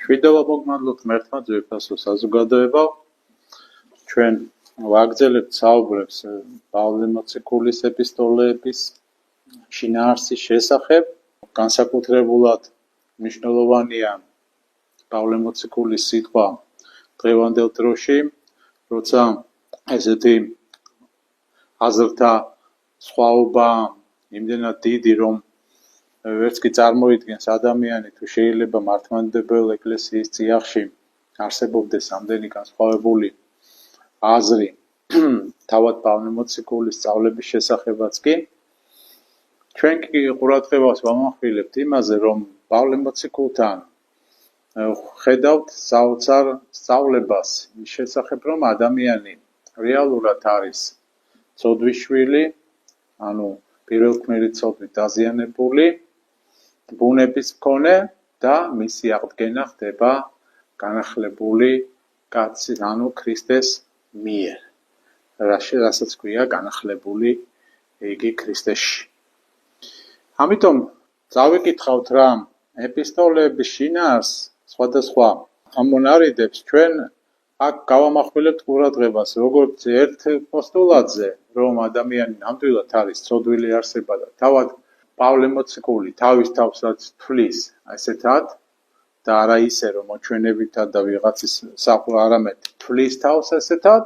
შვიდობა მოგმადლობთ ღმერთმა ძვირფასო საზოგადოებაო. ჩვენ ვაგრძელებთ საუბრებს პავლე მოციქულის ეპისტოლეების შინაარსის შესახებ. განსაკუთრებულად მნიშვნელოვანია პავლე მოციქულის სიტყვა დღევანდელ დროში, როცა ესეთი აზრთა სხვაობა იმდენად დიდი, რომ ვერც კი წარმოიდგენს ადამიანი თუ შეიძლება მართლმადიდებელ ეკლესიის წიაღში არსებობდეს ამდენი განსხვავებული აზრი თავად პავლე მოციქულის სწავლების შესახებაც კი ჩვენ კი ყურადღებას ვამახვილებთ იმაზე, რომ პავლე მოციქულთან ხედავთ საოცარ სწავლებას ის შესახებ, რომ ადამიანი რეალურად არის ცოდვის შვილი, ანუ პირველქმნელი ცოდვით დაზიანებული ბუნების მქონე და მისი აღდგენა ხდება განახლებული კაცის, ანუ ქრისტეს მიერ. რასაც ქვია განახლებული იგი ქრისტეში. ამიტომ წავიკითხავთ რა ეპისტოლეების შინაარსს სხვადასხვა ამონარიდებს ჩვენ აქ გავამახვილებთ ყურადღებას როგორც ერთ პოსტულატზე, რომ ადამიანი ნამდვილად არის ცოდვილი არსება და თავად პავლე მოციქული თავის თავსაც თვლის ასეთად და არა ისე რომ მოჩვენებითად და ვიღაცის საყურა არამედ თვლის თავს ასეთად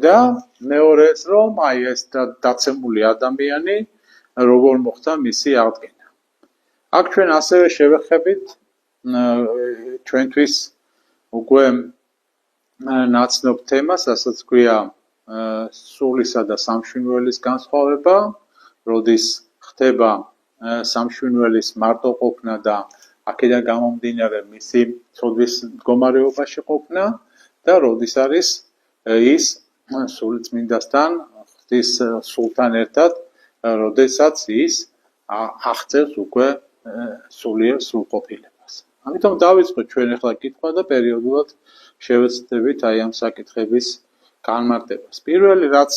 და მეორეც რომ აი ეს დაცემული ადამიანი როგორ მოხდა მისი აღდგენა. აქ ჩვენ ასევე შევეხებით ჩვენთვის უკვე ნაცნობ თემას, რასაც ქვია სულისა და სამშვინველის განსხვავება, როდის ხდება სამშვინველის მარტოყოფნა და აქედან გამომდინარე მისი ცოდვის მდგომარეობაში ყოფნა და როდის არის ის სულიწმინდასთან, ღვთის სულთან ერთად, როდესაც ის აღწევს უკვე სულიერ სრულყოფილებას. ამიტომ დავიწყოთ ჩვენ ახლა კითხვა და პერიოდულად შევეცდებით აი ამ საკითხების განმარტებას. პირველი რაც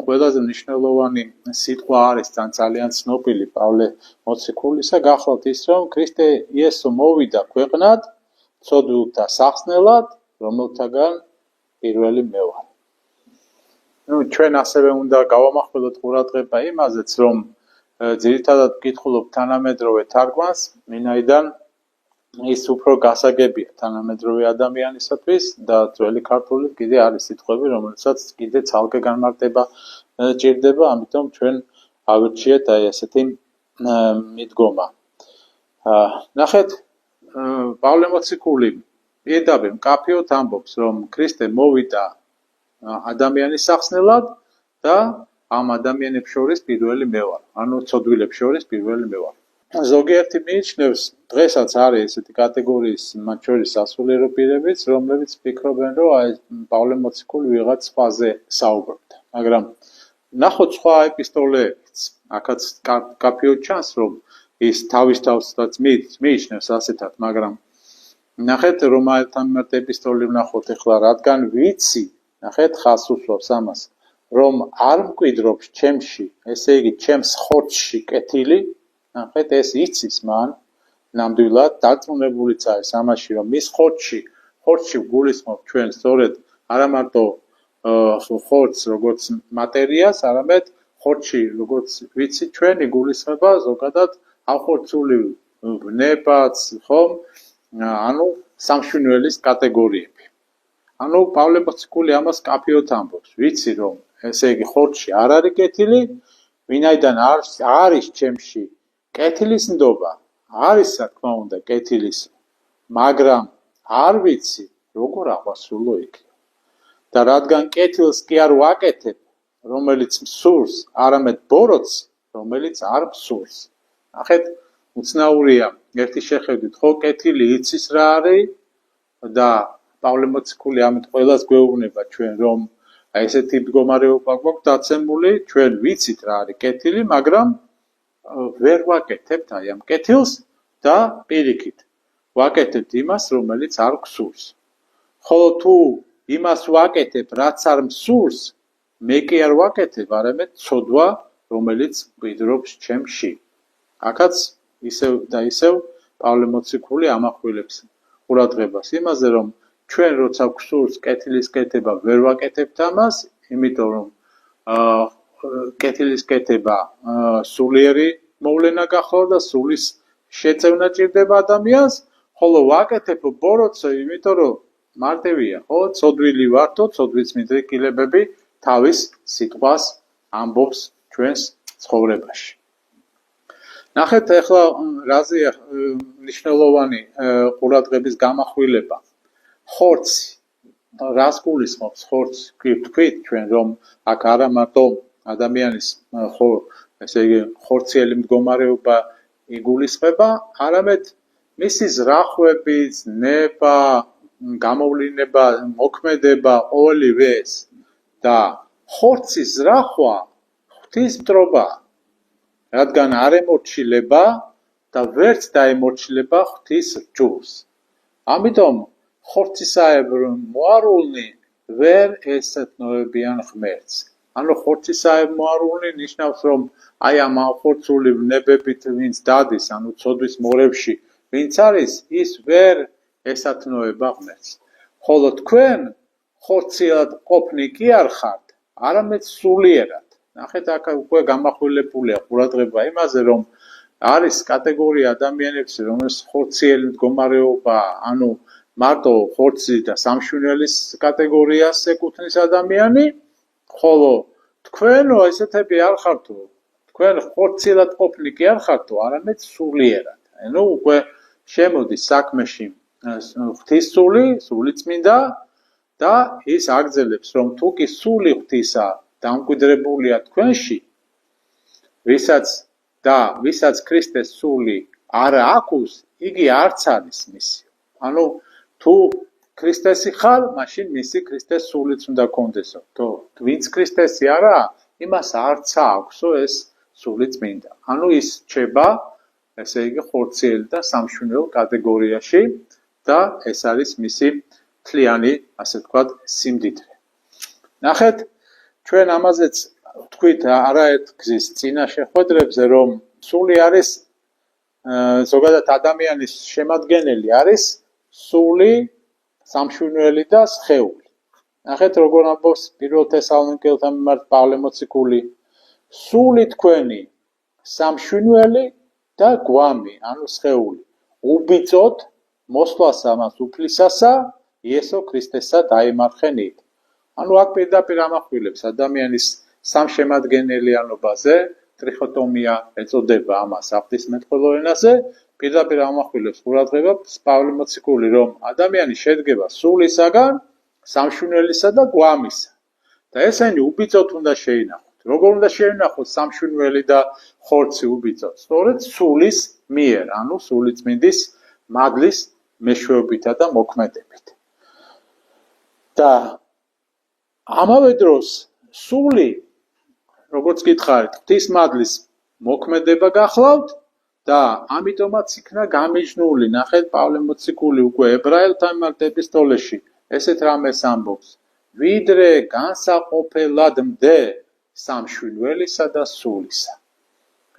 ყველაზე მნიშვნელოვანი სიტყვა არის ძალიან ცნობილი პავლე მოციქულისა, გახლავთ ის, რომ ქრისტე იესო მოვიდა ქვეყნად ცოდვილთა სახსნელად, რომელთაგან პირველი მე ვარ. ჩვენ ასევე უნდა გავამახვილოთ ყურადღება იმაზეც, რომ ძირითადად ვკითხულობ თანამედროვე თარგმანს, ვინაიდან ის უფრო გასაგებია თანამედროვე ადამიანისათვის და ძველი ქართულით კიდე არის სიტყვები, რომელსაც კიდე ცალკე განმარტება ჭირდება, ამიტომ ჩვენ ავირჩიეთ აი ესეთი მიდგომა. ნახეთ, პავლე მოციქული პირდაპირ მკაფიოდ ამბობს, რომ ქრისტე მოვიდა ადამიანის სახსნელად და ამ ადამიანებს შორის პირველი მე ვარ, ანუ ცოდვილებს შორის პირველი მე ვარ. ზოგიერთი მიიჩნევს, დღესაც არის ესეთი კატეგორიის მათ შორის სასულიერო პირებიც, რომლებიც ფიქრობენ, რომ აი პავლე მოციქული ვიღაც სხვაზე საუბრობდა. მაგრამ ნახოთ სხვა ეპისტოლეებიც. აქაც კაფეოდ ჩანს, რომ ის თავის თავსაც მიიჩნევს ასეთად, მაგრამ ნახეთ რომაელთან მიმართ ეპისტოლე ვნახოთ ახლა, რადგან ვიცი, ნახეთ ხას უსვავს ამას, რომ არ მკვიდრობს ჩემში, ესე იგი ჩემს ხორცში კეთილი, ნახეთ ეს იცის მან ნამდვილად დარწმუნებულიც არის ამაში, რომ მის ხორცში გულისხმობ ჩვენ სწორედ არა მარტო ხორცს როგორც მატერიას, არამედ ხორცში როგორც ვიცით ჩვენ იგულისხმება ზოგადად ახორცული ვნებაც, ხომ? ანუ სამშვინველის კატეგორიები. ანუ პავლე მოციქული ამას კაფეოდ ამბობს. ვიცი რომ ესე იგი ხორცში არ არის კეთილი, ვინაიდან არის ჩემში კეთილის ნდობა, არის რა თქმა უნდა კეთილის, მაგრამ არ ვიცი როგორ აღვასრულო იქ. და რადგან კეთილს კი არ ვაკეთებ, რომელიც მსურს, არამედ ბოროტს, რომელიც არ მსურს. ნახეთ, უცნაურია ერთი შეხედვით, ხო კეთილი იცის რა არის და პავლე მოციქული ამით ყველას გვეუბნება ჩვენ, რომ აი ესეთი მდგომარეობა გვაქვს დაცემული, ჩვენ ვიცით რა არის კეთილი, მაგრამ ვერ ვაკეთებთ აი ამ კეთილს და პირიქით ვაკეთებთ იმას, რომელიც არ გსურს. ხოლო თუ იმას ვაკეთებ, რაც არ მსურს, მე კი არ ვაკეთებ, არამედ ცოდვა, რომელიც მკვიდრობს ჩემში. აქაც ისევ და ისევ პავლე მოციქული ამახვილებს ყურადღებას იმაზე, რომ ჩვენ როცა გვსურს კეთილის კეთება, ვერ ვაკეთებთ ამას, იმიტომ რომ კეთილის კეთება სულიერი მოვლენა გახლავთ და სულის შეწევნა ჭირდება ადამიანს, ხოლო ვაკეთებ ბოროტს, იმიტომ რომ მარტივია, ხო, ცოდვილი ვართო, ცოდვის მიდრეკილებები თავის სიტყვას ამბობს ჩვენს ცხოვრებაში. ნახეთ ახლა რაზეა მნიშვნელოვანი ყურადღების გამახვილება. ხორცი. რას გულისხმობს ხორცი? გვთქვით ჩვენ რომ აქ არა მარტო ადამიანის ესე იგი ხორციელი მდგომარეობა იგულისხმება, არამედ მისი ზრახვები, ზნება, გამოვლინება, მოქმედება, ყოველივე ეს და ხორცის ზრახვა ღვთისმტრობა, რადგან არ ემორჩილება და ვერც დაემორჩილება ღვთის რჯულს. ამიტომ ხორცისაებრ მოარულნი ვერ ესეთნოებიან ღმერთს. ანუ ხორცისაებრ მოარულნი ნიშნავს, რომ აი ამ ახორცული ვნებებით ვინც დადის, ანუ ცოდვის მორევში ვინც არის, ის ვერ ესათნოება ღმერთს. ხოლო თქვენ ხორციელად ყოფნი კი არ ხართ, არამედ სულიერად. ნახეთ, აქ უკვე გამახვილებულია ყურადღება იმაზე, რომ არის კატეგორია ადამიანებში, რომელს ხორციელი მდგომარეობა, ანუ მარტო ხორცი და სამშვენელის კატეგორიას ეკუთვნის ადამიანი, ხოლო თქვენო ესეთები არ ხართო, თქვენ ხორციელად ყოფნი კი არ ხართო, არამედ სულიერად. ანუ უკვე შემოდის საქმეში ღვთის სული, სულიწმინდა და ის აგრძელებს, რომ თუ კი სული ღვთისა დამკვიდრებულია თქვენში, ვისაც ქრისტეს სული არ აქვს, იგი არც არის მისი. ანუ თუ ქრისტესი ხარ, მაშინ მისი ქრისტეს სულიც უნდა გქონდესო. თუ ვინც ქრისტესი არა, იმას არც აქვსო ეს სულიწმინდა. ანუ ის რჩება, ესე იგი ხორციელი და სამშვენელ კატეგორიაში და ეს არის მისი თლიანი, ასე ვთქვათ, სიმდიდრე. ნახეთ, ჩვენ ამაზეც ვთქვით არაერთ გზის წინა შეხვედრებზე, რომ სული არის ზოგადად ადამიანის შემადგენელი არის სული, სამშვენელი და სხეული. ნახეთ, როგორ ამბობს 1 თესალონიკელთა მიმართ პავლე მოციქული, სული თქვენი, სამშვენელი და გვამი, ანუ სხეული, უბიწოთ მოსვლასა მას უფლისასა, იესო ქრისტესა დაემარხენით. ანუ აქ პირდაპირ ამახვილებს ადამიანის სამშემადგენელიანობაზე, ტრიხოტომია ეწოდება ამას ღვთისმეტყველო ენაზე, პირდაპირ ამახვილებს ყურადღებას პავლე მოციქული, რომ ადამიანი შედგება სულისაგან, სამშვენელისა და გვამისა. და ესენი უბიწოთ უნდა შეინახოთ. როგორ უნდა შეინახოთ სამშვენელი და ხორცი უბიწოთ? სწორედ სულის მიერ, ანუ სულიწმინდის მადლის მეშვეობითა და მოქმედებით. და ამავე დროს სული, როგორც გითხარით, ღვთის მადლის მოქმედება გახლავთ და ამიტომაც იქნა გამიჯნული, ნახეთ, პავლე მოციქული უკვე ებრაელთა მიმართ ეპისტოლეში ესეთ რამეს ამბობს, ვიდრე განსაყოფელად მდე სამშვენელისა და სულისა.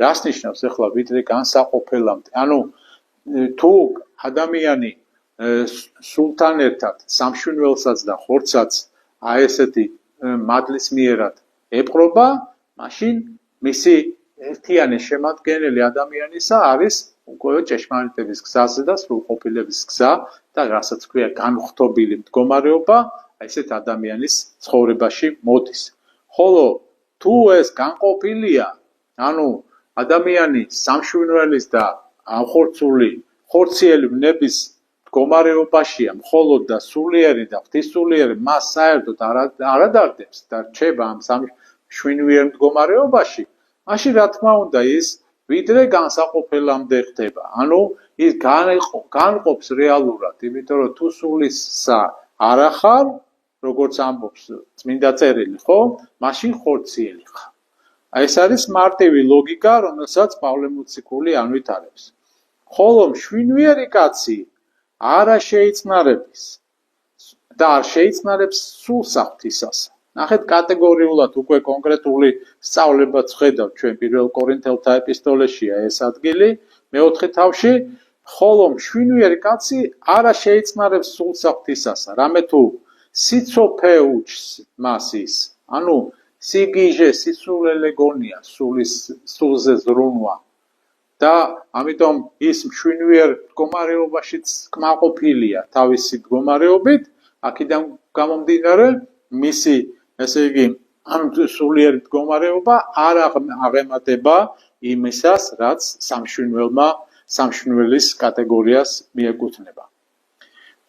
რას ნიშნავს ახლა ვიდრე განსაყოფელად? ანუ თუ ადამიანი სულთან ერთად სამშვენელსაც და ხორცსაც აი ესეთი მადლის მიერად ეპყრობა, მაშინ მისი ერთიანი შემადგენელი ადამიანისა არის უკვე ჭეშმარიტების გზაზე და სრულყოფილების გზა და რასაც ქვია განხთობილი მდგომარეობა, აი ესეთ ადამიანის ცხოვრებაში მოდის. ხოლო თუ ეს განყოფილია, ანუ ადამიანი სამშვენელის და ამხორცული, ხორციელი ვნების მდგომარეობაშია, მხოლოდ და სულიერი და ღვთისმსულიერი მას საერთოდ არ ადარდებს და რჩება ამ სამშვენიერ მდგომარეობაში, მაშინ რა თქმა უნდა ის ვიდრე განსაყოფელამდე ხდება. ანუ ის განყოფს რეალურად, იმიტომ რომ თუ სულისა არ ახარ, როგორც ამბობს წმინდა წერილი, ხო? მაშინ ხორციელი ხარ. ეს არის მარტივი ლოგიკა, რომელსაც პავლე მოციქული ანვითარებს. ხოლო მშვენიერი კაცი არა შეიწნარებს და არ შეიწნარებს სულსა ღვთისას. ნახეთ, კატეგორიულად უკვე კონკრეტული სწავლებაც ხედავთ ჩვენ 1 კორინთელთა ეპისტოლეშია ეს ადგილი, მეოთხე თავში, ხოლო მშვენიერი კაცი არა შეიწმარებს სულს ღვთისასა, რამე თუ სიცოფე უჩს მას ის. ანუ სიგიჟე, სისულელე გონია, სულზე ზრუნვა. და ამიტომ ის მშვენიერ მდგომარეობაშიც კმაყოფილია თავისი მდგომარეობით, აქედან გამომდინარე მისი, ესე იგი, ამ სულიერ მდგომარეობა არ აღემატება იმისას, რაც სამშვენიველის კატეგორიას მიეკუთვნება.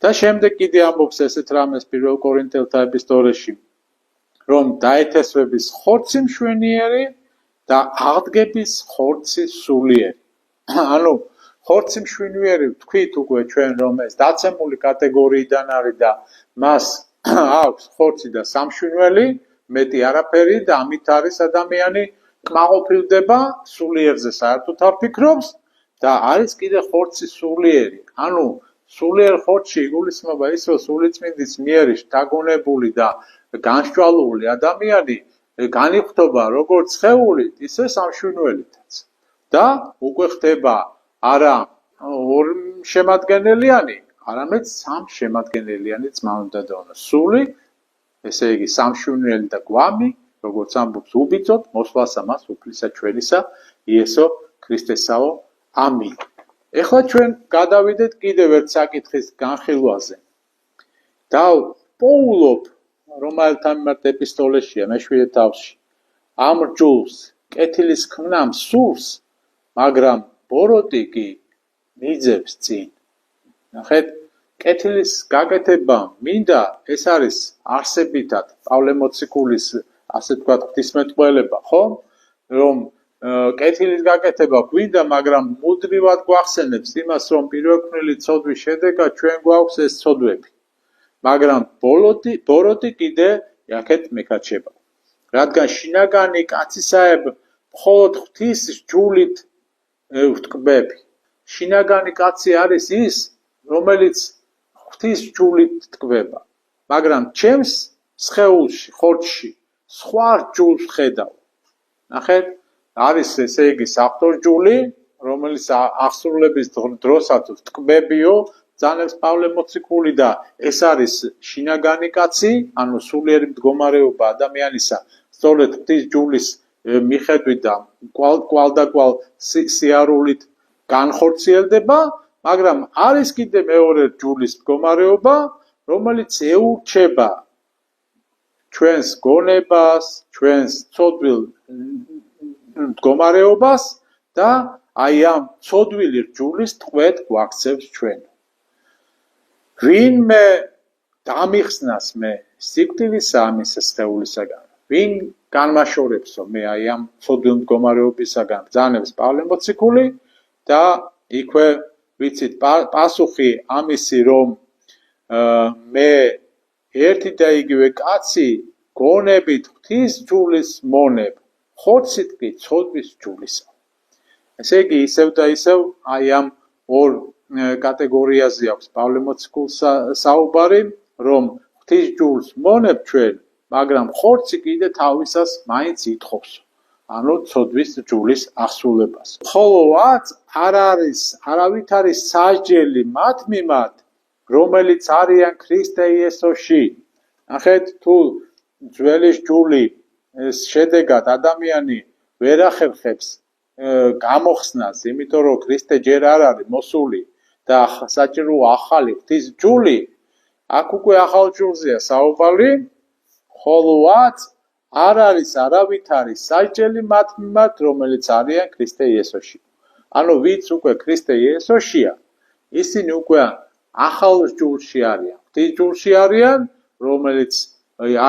და შემდეგ კიდე ამბობს ესეთ რამეს 1 კორინთელთა ეპისტოლეში, რომ დაეთესვების ხორცი მშვენიერი და აღდგების ხორცი სულიერი. ანუ ხორცი მშვენიერი ვთქვით უკვე ჩვენ რომ ეს დაცემული კატეგორიიდან არის და მას აქვს ხორცი და სამშვენიერი, მეტი არაფერი და ამით არის ადამიანი კმაყოფილდება სულიერზე საერთოდ არ ფიქრობს და არის კიდე ხორცი სულიერი. ანუ სულიერ ხორცში იგულისხმება ის რომ სულიწმინდის მიერ შთაგონებული და განსჯვალული ადამიანი განიხვდება როგორც სხეულით, ისე სამშვენიველითაც. და უკვე ხდება არა ორ შემადგენელიანი, არამედ სამ შემადგენელიანი წმანდა დონა. სული, ესე იგი სამშვენიელი და გვამი, როგორც ამბობს უბიწოთ, მოსვლასა მას უფლისა ჩვენისა იესო ქრისტესაო. ამინ. ეხლა ჩვენ გადავიდეთ კიდევ ერთ საკითხის განხილვაზე. და პოულობ რომაელთა მიმართ ეპისტოლეშია მე-7 თავში. ამ რჯულს კეთილის ქმნამ სურს, მაგრამ ბოროტი კი მიძებს წინ. ნახეთ, კეთილის გაკეთება მინდა, ეს არის არსებითად პავლე მოციქულის, ასე ვთქვათ, ღვთისმეტყველება, ხო? რომ კეთილის გაკეთება გვინდა, მაგრამ მუდმივად გვახსენებს იმას, რომ პირველქმნილი ცოდვის შედეგად ჩვენ გვაქვს ეს ცოდვები. მაგრამ ბოროტი კიდე აქეთ მეკაჩება. რადგან შინაგანი კაცისაებ მხოლოდ ღვთის ჯულით ვთქმები. შინაგანი კაცი არის ის, რომელიც ღვთის ჯულით თქმება. მაგრამ ჩემს სხეულში, ხორცში სხვა ჯულს ხედავ. ნახეთ, არის ესე იგი საფრთხო ჯული, რომელიც აღსრულების დროსაც ვთქმებიო, ძალებს პავლე მოციქული და ეს არის შინაგანი კაცი, ანუ სულიერი მდგომარეობა ადამიანისა, სწორედ ღვთის ჯულის მიხედვით და კვალდაკვალ სიარულით განხორციელდება, მაგრამ არის კიდე მეორე ჯულის მდგომარეობა, რომელიც ეურჩება ჩვენს გონებას, ჩვენს ცოდვილ მდგომარეობას და აი ამ ცოდვილი ჯულის ტყვედ გვაქცევს ჩვენ. ვინმე დამიხსნას მე სიკვდილისა ამის სხეულისაგან, ვინ განმაშორებსო მე აი ამ ცოდვილ მდგომარეობისაგან, ბრძანებს პავლე მოციქული და იქვე ვიცით პასუხი ამისი, რომ მე ერთი და იგივე კაცი გონებით ღვთის ჯულის მონებ, ხორცით კი ცოდვის ჯულისა. ესე იგი ისევ და ისევ აი ამ ორ კატეგორიაზე აქვს პავლე მოციქულს საუბარი, რომ ღვთის ჯულს მონებ ჩვენ, მაგრამ ხორცი კიდე თავისას მაინც ითხოვს, ანუ ცოდვის ჯულის აღსრულებას. ხოლოაც არავით არის სასჯელი მათ მიმართ, რომელიც არიან ქრისტე იესოში. ნახეთ, თუ ძველის ჯული შედეგად ადამიანი ვერ ახერხებს გამოხსნას, იმიტომ რომ ქრისტე ჯერ არ არის მოსული და საჭიროა ახალი ღვთის ჯული, აქ უკვე ახალ ჯულზეა საუბარი, ხოლოაც არავით არის სასჯელი მათ მიმართ, რომელიც არიან ქრისტე იესოში. ანუ ვინც უკვე ქრისტე იესოშია, ისინი უკვე ახალ ჯულში არიან, ღვთის ჯულში არიან, რომელიც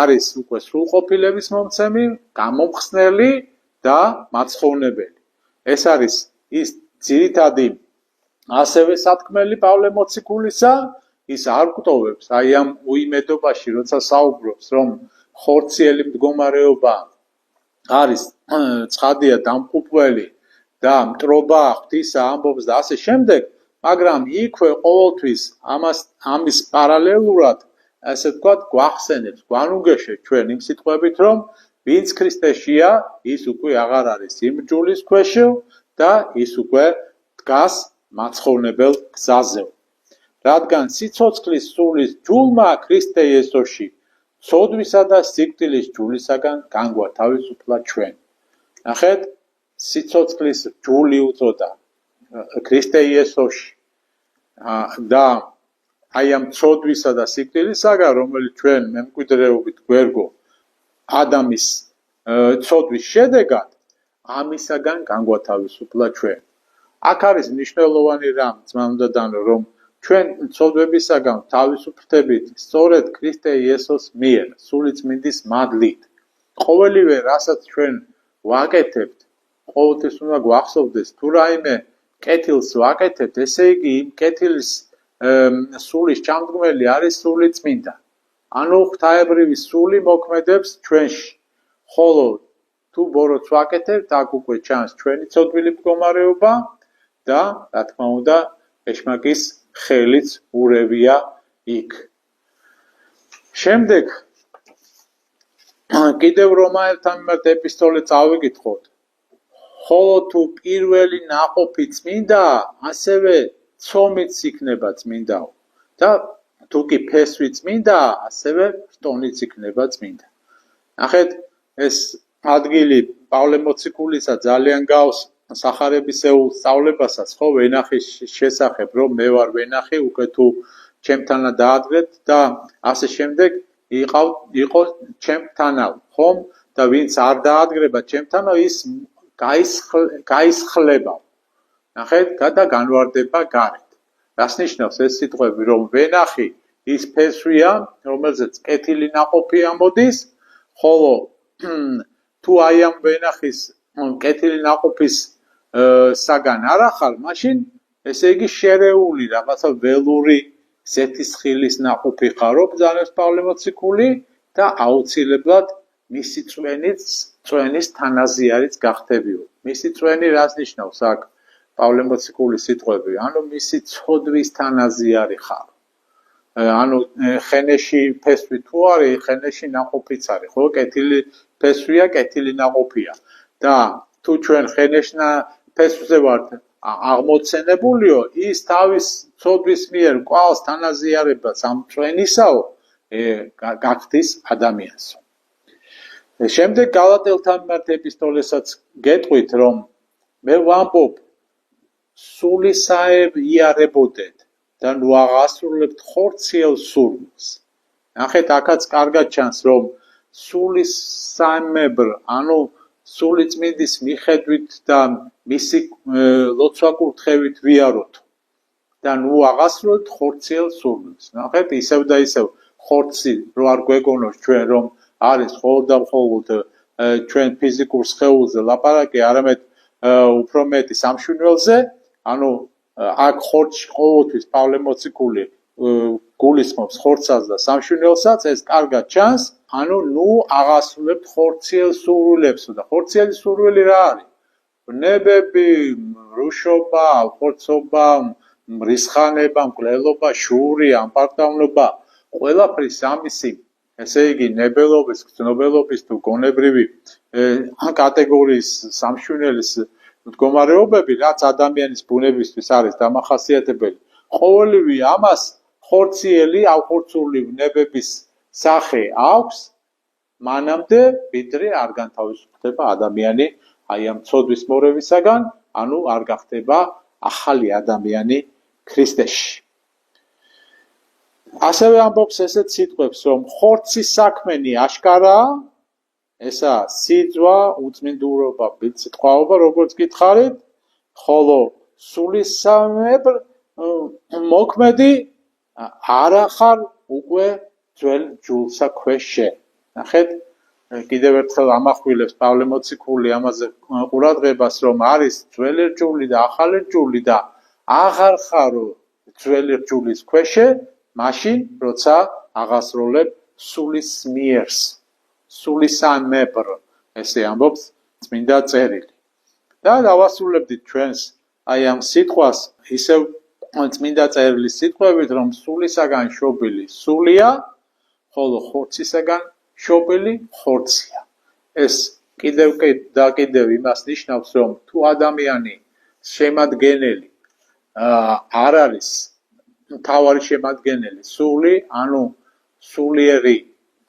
არის უკვე სრულყოფილების მომცემი, გამომხსნელი და მაცხოვნებელი. ეს არის ის ძირითადი ასევე სათქმელი პავლე მოციქულისა, ის არ გვტოვებს აი ამ უიმედობაში, როცა საუბრობს, რომ ხორციელი მდგომარეობა არის ცხადია დამყუპველი და მტრობა ღვთისა ამბობს და ასე შემდეგ, მაგრამ იქვე ყოველთვის ამის პარალელურად, ასე ვთქვათ, გვახსენებს, გვანუგეშებს ჩვენ იმ სიტყვებით, რომ ვინც ქრისტეშია, ის უკვე აღარ არის იმ ჯულის ქვეშ და ის უკვე დგას მაცხოვნებელ გზაზეო. რადგან სიცოცხლის სულის ჯულმა ქრისტე იესოში ცოდვისა და სიკვდილის ჯულისაგან განგვა თავისუფლად ჩვენ. ნახეთ, სიცოცხლის ჯული უწოდა ქრისტე იესოში და აი ამ ცოდვისა და სიკვდილისაგან, რომელიც ჩვენ მემკვიდრეობით გვერგო ადამის ცოდვის შედეგად, ამისაგან განგვა თავისუფლად ჩვენ. აქ არის მნიშვნელოვანი რამ, ძმაუნდა დანო, რომ ჩვენ ცოდვებისაგან თავისუფლდებით სწორედ ქრისტე იესოს მიერ, სული წმინდის მადლით. ყოველივე რასაც ჩვენ ვაკეთებთ, ყოველთვის უნდა გვახსოვდეს, თუ რაიმე კეთილს ვაკეთებთ, ესე იგი იმ კეთილის სულის ჩამდგმელი არის სული წმინდა. ანუ ღვთაებრივი სული მოქმედებს ჩვენში. ხოლო თუ ბოროტს ვაკეთებთ, აქ უკვე ჩანს ჩვენი ცოდვილი მდგომარეობა და რა თქმა უნდა, ეშმაკის ხელიც ურევია იქ. შემდეგ კიდევ რომაელთა მიმართ ეპისტოლე წავიკითხოთ. ხოლო თუ პირველი ნაყოფი წმინდა, ასევე ცომიც იქნება წმინდაო. და თუ კი ფესვი წმინდა, ასევე რტონიც იქნება წმინდა. ნახეთ, ეს ადგილი პავლე მოციქულისა ძალიან გავს სახარებისეულ სწავლებასაც, ხო, ვენახის შესახებ, რომ მე ვარ ვენახი, უკვე თუ ჩემთანა დაადგეთ და ასე შემდეგ იყო ჩემთანა, ხომ? და ვინც არ დაადგება ჩემთანა, ის გაისხლება. ნახეთ, და განვარდება გარეთ. რას ნიშნავს ეს სიტყვები, რომ ვენახი ის ფესვია, რომელზეც კეთილი ნაყოფი ამოდის, ხოლო თუ აი ამ ვენახის კეთილი ნაყოფის საგან არ ახარ, მაშინ ესე იგი შერეული რაღაცა ველური ზეთისხილის ნაყოფი ხარო, ბრძანებს პავლე მოციქული და აუცილებლად მისი წვენის თანაზიარიც გახდებიო. მისი წვენი რას ნიშნავს აქ პავლე მოციქულის სიტყვები? ანუ მისი ცოდვის თანაზიარი ხარ. ანუ ხენეში ფესვი თუ არის, ხენეში ნაყოფიც არის, ხო? კეთილი ფესვია, კეთილი ნაყოფია. და თუ ჩვენ ხენეშნა ფესვზე ვართ აღმოცენებულიო, ის თავის ცოდვის მიერ კვალს თანაზიარებას ამ წვენისაო გახდის ადამიანსო. შემდეგ გალატელთან მიმართ ეპისტოლესაც გეტყვით, რომ მე ვამბობ, სულისაებ იარებოდეთ და ნუ აღასრულებთ ხორციელ სურვილს. ნახეთ, აქაც კარგად ჩანს, რომ სულისამებრ, ანუ სული წმინდის მიხედვით და მისი ლოცვა-კურთხევით ვიაროთ და ნუ აღასრულებთ ხორციელ სურვილს. ნახეთ, ისევ და ისევ ხორცი რო არ გვეგონოს ჩვენ, რომ არის მხოლოდ და მხოლოდ ჩვენ ფიზიკურ სხეულზე ლაპარაკი, არამედ უფრო მეტი სამშვიდველზე, ანუ აქ ხორცში ყოველთვის პავლე მოციქული გულისხმობს ხორცას და სამშვიდველსაც, ეს კარგად ჩანს, ანუ ნუ აღასრულებთ ხორციელ სურვილებს და ხორციელი სურვილი რა არის? ვნებები, რუშობა, ხორცობა, მრისხანება, მკვლელობა, შური, ამპარტავნობა, ყველაფრის ამისი, ესე იგი ნებელობის, გრძნობელობის თუ გონებრივი კატეგორიის სამშვიდველის მდგომარეობები, რაც ადამიანის ბუნებისთვის არის დამახასიათებელი, ყოველივე ამას ხორციელი, ავხორცული ვნებების სახე აქვს, მანამდე ვიდრე არ განთავისუფლდება ადამიანი აი ამ ცოდვის მორევისაგან, ანუ არ გახდება ახალი ადამიანი ქრისტეში. ასევე ამბობს ესეთ სიტყვებს, რომ ხორცის საქმენი აშკარაა, ესა სიძვა, უწმინდურობა, ბილწითხოვობა, როგორც გითხარით, ხოლო სულისამებრ მოქმედი არ ახარ უკვე ძველ ჯულსა ქვეშე. ნახეთ, კიდევ ერთხელ ამახვილებს პავლე მოციქული ამაზე ყურადღებას, რომ არის ძველი რჯული და ახალი რჯული და აღარ ხარო ძველი რჯულის ქვეშე, მაშინ როცა აღასრულებ სულის მიერს, სულისამებრ, ესე ამბობს წმინდა წერილი. და დავასრულებდით ჩვენს აი ამ სიტყვას ისევ წმინდა წერილის სიტყვებით, რომ სულისაგან შობილი სულია, ხოლო ხორცისაგან შობილი ხორცია. ეს კიდევ და კიდევ იმას ნიშნავს, რომ თუ ადამიანი შემადგენელი არ არის მთავარი შემადგენელი სული, ანუ სულიერი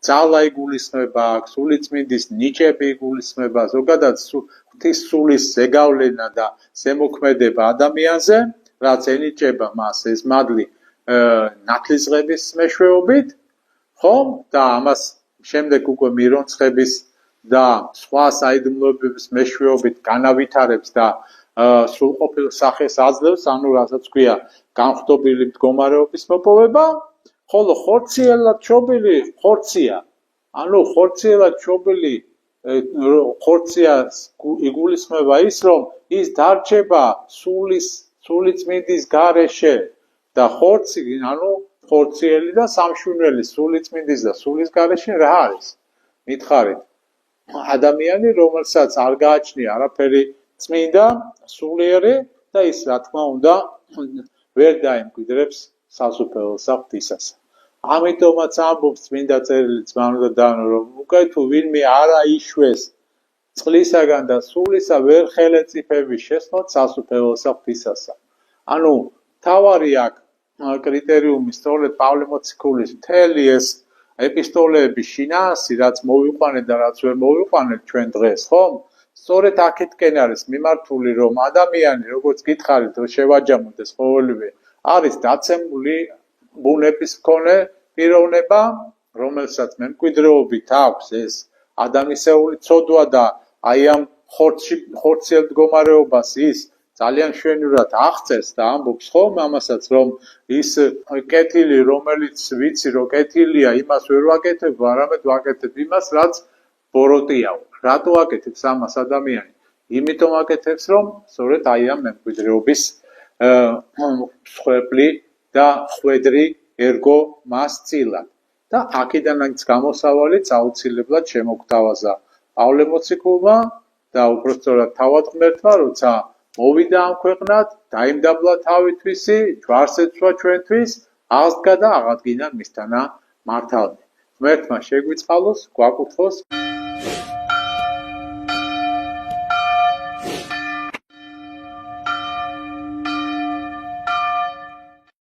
ძალა იგულისხმება, სულიწმინდის ნიჭები იგულისხმება, ზოგადად ღვთის სულის ზეგავლენა და ზემოქმედება ადამიანზე, რაც ენიჭება მას ეს მადლი ნათლისღების მეშვეობით, ხომ? და ამას შემდეგ უკვე მირონცხების და სხვა საიდუმლოებების მეშვეობით განავითარებს და სრულყოფილ სახეს აძლევს, ანუ რასაც ქვია განხდობილი მდგომარეობის მოპოვება, ხოლო ხორციელად ჩობილი ხორცია. ანუ ხორციელად ჩობილი ხორციას იგულისხმება ის, რომ ის დარჩება სულიწმინდის გარეშე და ხორცი, ანუ ხორციელი და სამშვენელი სულიწმინდის და სულის გარეშე რა არის? მითხარით, ადამიანი, რომელსაც არ გააჩნია არაფერი წმინდა, სულიერი და ის რა თქმა უნდა ვერ დაემკვიდრებს სასუფეველსა ღვთისასა. ამიტომაც ამბობს წმინდა წერილი ძმავნო და დანო, რომ უკვე თუ ვინმე არ აიშვეს წყლისაგან და სულისა ვერ ხელეწიფების შესწმოთ სასუფეველსა ღვთისასა. ანუ თავარი აქ კრიტერიუმი სწორედ პავლე მოციქულის მთელი ეს ეპისტოლეების შინაარსი, რაც მოვიყვანეთ და რაც ვერ მოვიყვანეთ ჩვენ დღეს, ხომ? სწორედ აქეთკენ არის მიმართული, რომ ადამიანი, როგორც გითხარით, რომ შევაჯამოთ ეს ყოველივე, არის დაცემული ბუნების მქონე პიროვნება, რომელსაც მემკვიდრეობით აქვს ეს ადამიანისეული ცოდვა და აი ამ ხორციელ მდგომარეობას ის ძალიან შვენივრად აღწერს და ამბობს ხომ ამასაც, რომ ის კეთილი, რომელიც ვიცი, რომ კეთილია, იმას ვერ ვაკეთებ, არამედ ვაკეთებ იმას, რაც ბოროტია. რატო აკეთებს ამას ადამიანი? იმიტომ აკეთებს, რომ სწორედ აი ამ მემკვიდრეობის მსხვერპლი და ხვედრი ერგო მას წილად. და აქედანაც გამოსავალი აუცილებლად შემოგთავაზა პავლე მოციქულმა და უпростоრად თავად ღმერთმა, როცა მოვიდა ამ ქვეყნად, დაიმდაბლა თავითვისი, ჯვარს ეცვა ჩვენთვის, აღსდგა და აღადგინა მისთანა მართალნი. ღმერთმა შეგვიწყალოს, გვაკუთვნოს